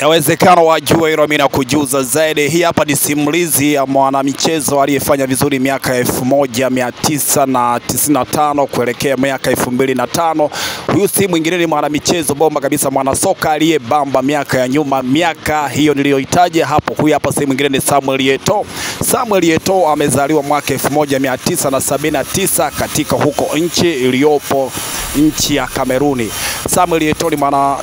Yawezekano wajua hilo, mimi nakujuza zaidi. Hii hapa ni simulizi ya mwanamichezo aliyefanya vizuri miaka 1995 kuelekea miaka 2005. Huyu si mwingine ni mwanamichezo bomba kabisa, mwanasoka aliyebamba miaka ya nyuma, miaka hiyo niliyohitaji hapo. Huyu hapa si mwingine ni Samuel Eto'o. Samuel Eto'o amezaliwa mwaka 1979 katika huko nchi iliyopo nchi ya Kameruni. Samuel Eto'o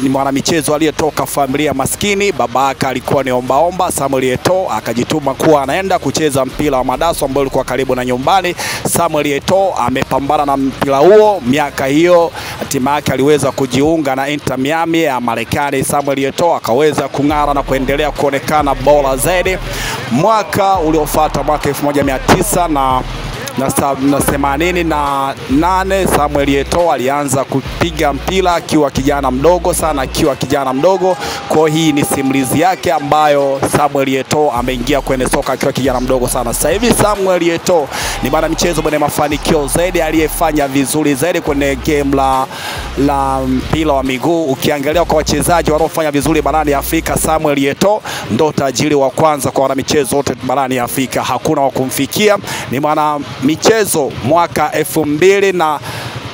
ni mwanamichezo aliyetoka familia maskini. Babake alikuwa ni ombaomba. Samuel Eto'o akajituma kuwa anaenda kucheza mpira wa madaso ambao ulikuwa karibu na nyumbani. Samuel Eto'o amepambana na mpira huo miaka hiyo, hatimaye aliweza kujiunga na Inter Miami ya Marekani. Samuel Eto'o akaweza kung'ara na kuendelea kuonekana bora zaidi. Mwaka uliofuata, mwaka 1988, Samuel Eto'o alianza kupiga mpira akiwa kijana mdogo sana, Kwa hii ni simulizi yake ambayo Samuel Eto'o ameingia kwenye soka akiwa kijana mdogo sana. Sasa hivi Samuel Eto'o ni mwanamichezo mwenye mafanikio zaidi, aliyefanya vizuri zaidi kwenye game la mpira wa miguu. Ukiangalia kwa wachezaji wanaofanya vizuri barani Afrika, Samuel Eto'o ndo tajiri wa kwanza kwa wanamichezo wote barani Afrika, hakuna wa kumfikia. Ni mwanamichezo mwaka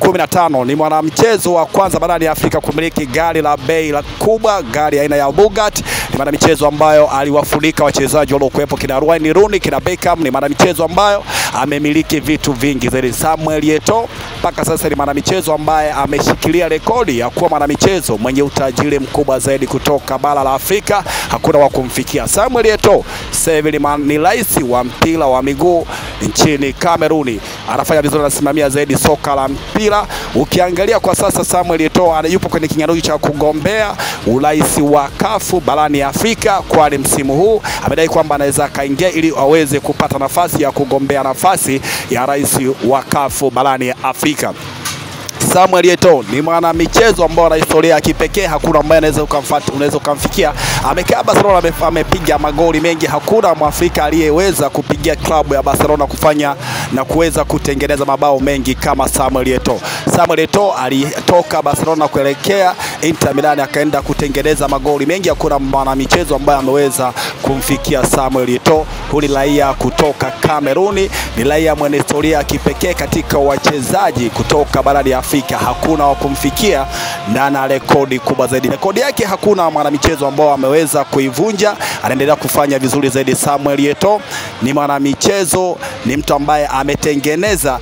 2015 ni mwanamichezo wa kwanza barani Afrika kumiliki gari la bei kubwa, gari aina ya Bugatti. Ni mwanamichezo ambayo aliwafunika wachezaji waliokuepo kina Wayne Rooney, kina Beckham. Ni mwanamichezo ambayo amemiliki vitu vingi zaidi. Samuel Eto'o mpaka sasa ni mwanamichezo ambaye ameshikilia rekodi ya kuwa mwanamichezo mwenye utajiri mkubwa zaidi kutoka bara la Afrika, hakuna wa kumfikia. Samuel Eto'o sasa ni rais wa mpira wa miguu nchini Kameruni, anafanya vizuri, anasimamia zaidi soka la mpira. Ukiangalia kwa sasa Samuel Eto'o yupo kwenye kinyang'anyiro cha kugombea urais wa CAF barani Afrika, kwani msimu huu amedai kwamba anaweza kaingia ili aweze kupata nafasi ya kugombea nafasi ya rais wa CAF barani Afrika. Samuel Eto'o ni mwanamichezo ambao ana historia ya kipekee, hakuna ambaye unaweza kumfikia. Amekaa Barcelona, amepiga magoli mengi, hakuna Mwafrika aliyeweza kupigia klabu ya Barcelona kufanya na kuweza kutengeneza mabao mengi kama Samuel Eto'o. Samuel Eto'o alitoka Barcelona kuelekea Inter Milan, akaenda kutengeneza magoli mengi, hakuna mwanamichezo ambaye ameweza kumfikia Samuel Eto'o. Huyu ni raia kutoka Kameruni, ni raia mwenye historia ya kipekee katika wachezaji kutoka barani Afrika, hakuna wa kumfikia na ana rekodi kubwa zaidi. Rekodi yake hakuna mwanamichezo ambao ameweza kuivunja, anaendelea kufanya vizuri zaidi. Samuel Eto'o ni mwanamichezo, ni mtu ambaye ametengeneza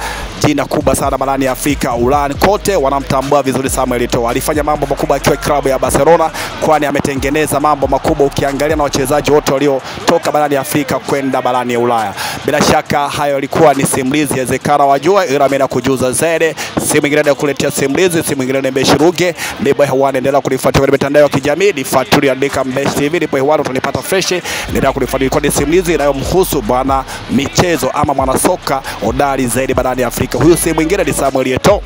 jina kubwa sana barani Afrika, Ulaya kote wanamtambua vizuri. Samuel Eto'o alifanya mambo makubwa akiwa klabu ya Barcelona, kwani ametengeneza mambo makubwa ukiangalia na wachezaji wote waliotoka barani Afrika kwenda barani Ulaya. Bila shaka hayo ilikuwa ni simulizi, yawezekana wajua, ila mimi nakujuza zaidi. Si mwingine ndio kuletea simulizi, si mwingine ni Mbeshiruge. Ndipo hewani endelea kunifuatilia kwenye mitandao ya kijamii, nifuatilie andika Mbeshi TV, ndipo hewani utanipata fresh. Endelea kunifuatilia kwa simulizi inayomhusu bwana michezo ama mwanasoka hodari zaidi barani Afrika. Huyu si mwingine ni Samuel Eto'o.